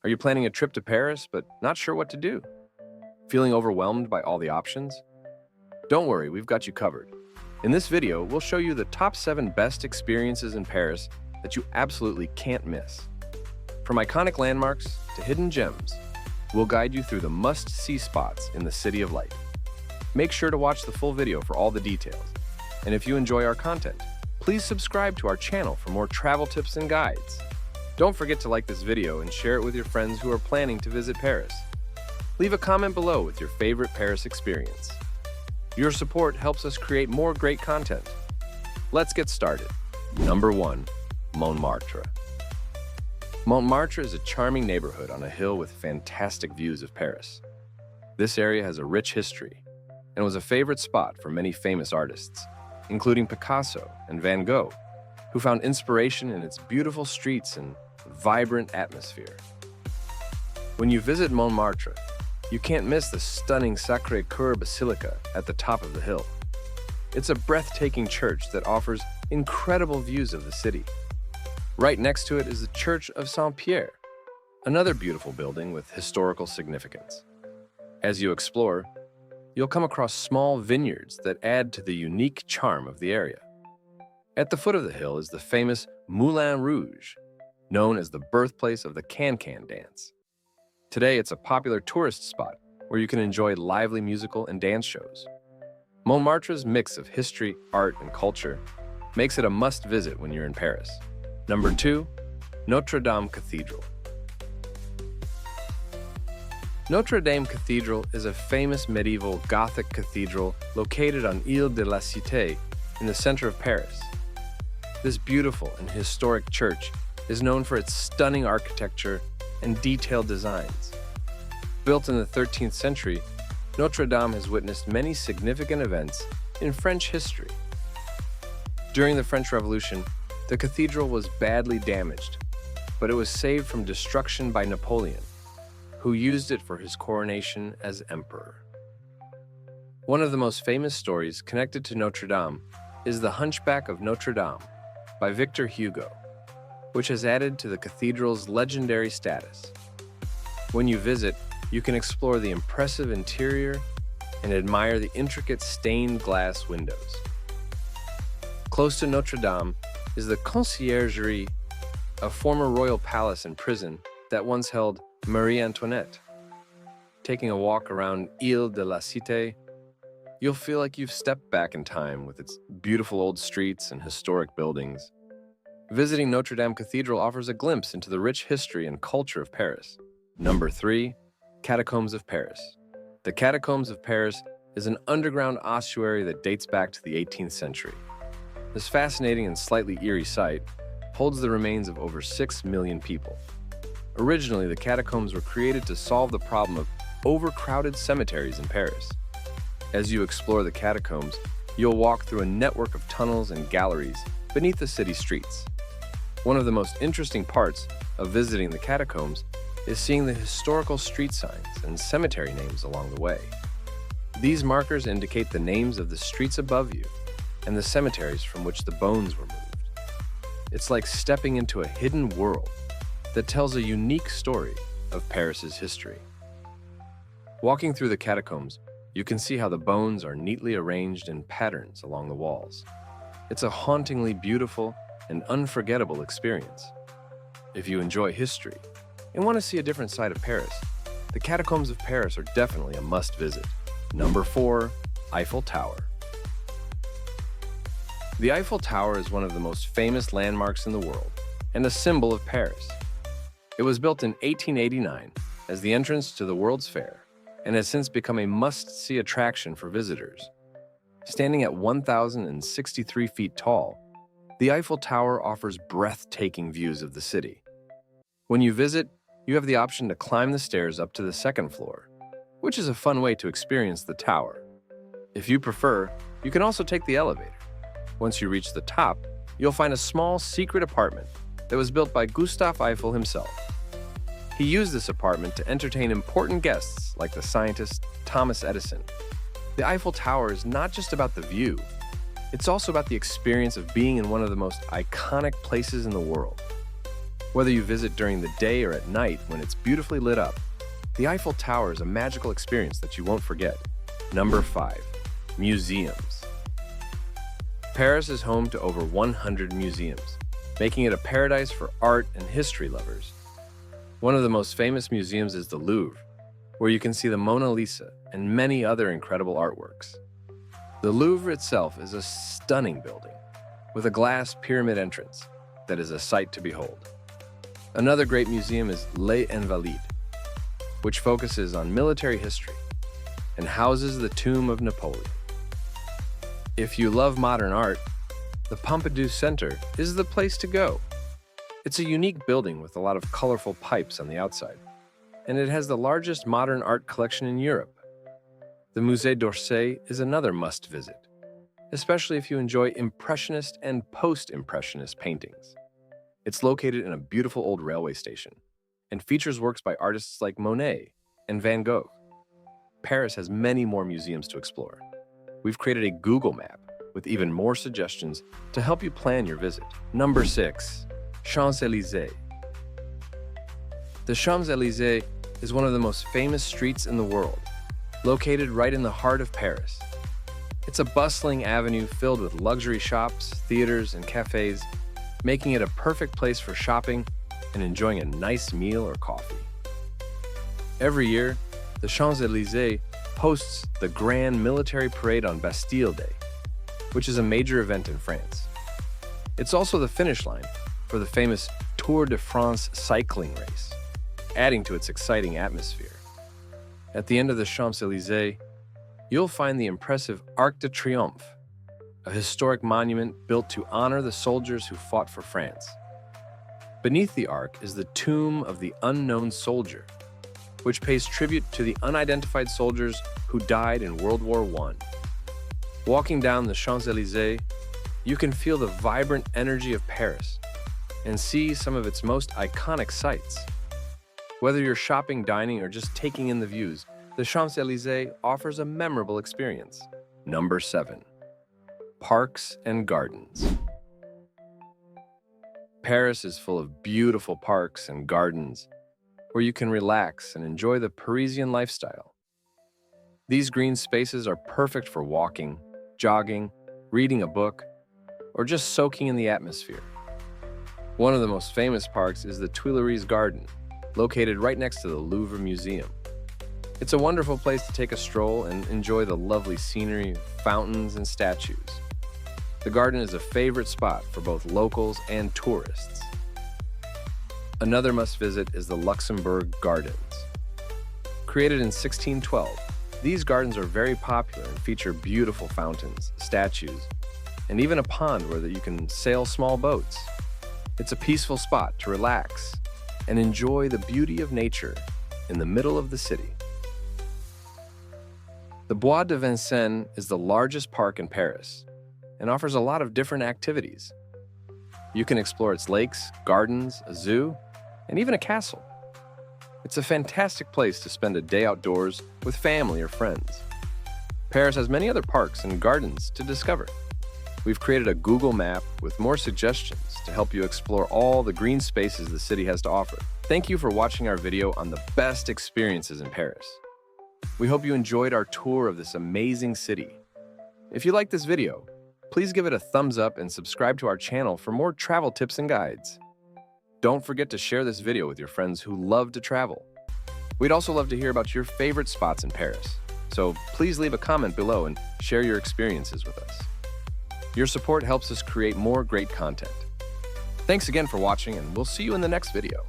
Are you planning a trip to Paris but not sure what to do? Feeling overwhelmed by all the options? Don't worry, we've got you covered. In this video, we'll show you the top 7 best experiences in Paris that you absolutely can't miss. From iconic landmarks to hidden gems, we'll guide you through the must-see spots in the City of Light. Make sure to watch the full video for all the details. And if you enjoy our content, please subscribe to our channel for more travel tips and guides. Don't forget to like this video and share it with your friends who are planning to visit Paris. Leave a comment below with your favorite Paris experience. Your support helps us create more great content. Let's get started. Number 1. Montmartre. Montmartre is a charming neighborhood on a hill with fantastic views of Paris. This area has a rich history and was a favorite spot for many famous artists, including Picasso and Van Gogh, who found inspiration in its beautiful streets and vibrant atmosphere. When you visit Montmartre, you can't miss the stunning Sacré-Cœur Basilica at the top of the hill. It's a breathtaking church that offers incredible views of the city. Right next to it is the Church of Saint-Pierre, another beautiful building with historical significance. As you explore, you'll come across small vineyards that add to the unique charm of the area. At the foot of the hill is the famous Moulin Rouge, known as the birthplace of the can-can dance. Today, it's a popular tourist spot where you can enjoy lively musical and dance shows. Montmartre's mix of history, art, and culture makes it a must-visit when you're in Paris. Number 2. Notre-Dame Cathedral. Notre-Dame Cathedral is a famous medieval Gothic cathedral located on Ile de la Cité in the center of Paris. This beautiful and historic church is known for its stunning architecture and detailed designs. Built in the 13th century, Notre-Dame has witnessed many significant events in French history. During the French Revolution, the cathedral was badly damaged, but it was saved from destruction by Napoleon, who used it for his coronation as emperor. One of the most famous stories connected to Notre Dame is The Hunchback of Notre Dame by Victor Hugo, which has added to the cathedral's legendary status. When you visit, you can explore the impressive interior and admire the intricate stained glass windows. Close to Notre Dame is the Conciergerie, a former royal palace and prison that once held Marie Antoinette. Taking a walk around Ile de la Cité, you'll feel like you've stepped back in time with its beautiful old streets and historic buildings. Visiting Notre Dame Cathedral offers a glimpse into the rich history and culture of Paris. Number 3. Catacombs of Paris. The Catacombs of Paris is an underground ossuary that dates back to the 18th century. This fascinating and slightly eerie site holds the remains of over 6 million people. Originally, the catacombs were created to solve the problem of overcrowded cemeteries in Paris. As you explore the catacombs, you'll walk through a network of tunnels and galleries beneath the city streets. One of the most interesting parts of visiting the catacombs is seeing the historical street signs and cemetery names along the way. These markers indicate the names of the streets above you and the cemeteries from which the bones were moved. It's like stepping into a hidden world that tells a unique story of Paris's history. Walking through the catacombs, you can see how the bones are neatly arranged in patterns along the walls. It's a hauntingly beautiful and unforgettable experience. If you enjoy history and want to see a different side of Paris, the Catacombs of Paris are definitely a must-visit. Number 4. Eiffel Tower. The Eiffel Tower is one of the most famous landmarks in the world and a symbol of Paris. It was built in 1889 as the entrance to the World's Fair and has since become a must-see attraction for visitors. Standing at 1,063 feet tall, the Eiffel Tower offers breathtaking views of the city. When you visit, you have the option to climb the stairs up to the second floor, which is a fun way to experience the tower. If you prefer, you can also take the elevator. Once you reach the top, you'll find a small secret apartment that was built by Gustave Eiffel himself. He used this apartment to entertain important guests like the scientist Thomas Edison. The Eiffel Tower is not just about the view, it's also about the experience of being in one of the most iconic places in the world. Whether you visit during the day or at night when it's beautifully lit up, the Eiffel Tower is a magical experience that you won't forget. Number 5. Museums. Paris is home to over 100 museums, making it a paradise for art and history lovers. One of the most famous museums is the Louvre, where you can see the Mona Lisa and many other incredible artworks. The Louvre itself is a stunning building, with a glass pyramid entrance that is a sight to behold. Another great museum is Les Invalides, which focuses on military history and houses the tomb of Napoleon. If you love modern art, the Pompidou Center is the place to go. It's a unique building with a lot of colorful pipes on the outside, and it has the largest modern art collection in Europe. The Musée d'Orsay is another must-visit, especially if you enjoy Impressionist and Post-Impressionist paintings. It's located in a beautiful old railway station and features works by artists like Monet and Van Gogh. Paris has many more museums to explore. We've created a Google map with even more suggestions to help you plan your visit. Number 6. Champs-Élysées. The Champs-Élysées is one of the most famous streets in the world, located right in the heart of Paris. It's a bustling avenue filled with luxury shops, theaters, and cafes, making it a perfect place for shopping and enjoying a nice meal or coffee. Every year, the Champs-Élysées hosts the Grand Military Parade on Bastille Day, which is a major event in France. It's also the finish line for the famous Tour de France cycling race, adding to its exciting atmosphere. At the end of the Champs-Élysées, you'll find the impressive Arc de Triomphe, a historic monument built to honor the soldiers who fought for France. Beneath the arc is the Tomb of the Unknown Soldier, which pays tribute to the unidentified soldiers who died in World War I. Walking down the Champs-Élysées, you can feel the vibrant energy of Paris and see some of its most iconic sights. Whether you're shopping, dining, or just taking in the views, the Champs-Élysées offers a memorable experience. Number 7. Parks and gardens. Paris is full of beautiful parks and gardens where you can relax and enjoy the Parisian lifestyle. These green spaces are perfect for walking, jogging, reading a book, or just soaking in the atmosphere. One of the most famous parks is the Tuileries Garden, located right next to the Louvre Museum. It's a wonderful place to take a stroll and enjoy the lovely scenery, fountains, and statues. The garden is a favorite spot for both locals and tourists. Another must-visit is the Luxembourg Gardens. Created in 1612, these gardens are very popular and feature beautiful fountains, statues, and even a pond where you can sail small boats. It's a peaceful spot to relax and enjoy the beauty of nature in the middle of the city. The Bois de Vincennes is the largest park in Paris and offers a lot of different activities. You can explore its lakes, gardens, a zoo, and even a castle. It's a fantastic place to spend a day outdoors with family or friends. Paris has many other parks and gardens to discover. We've created a Google map with more suggestions to help you explore all the green spaces the city has to offer. Thank you for watching our video on the best experiences in Paris. We hope you enjoyed our tour of this amazing city. If you like this video, please give it a thumbs up and subscribe to our channel for more travel tips and guides. Don't forget to share this video with your friends who love to travel. We'd also love to hear about your favorite spots in Paris, so please leave a comment below and share your experiences with us. Your support helps us create more great content. Thanks again for watching, and we'll see you in the next video.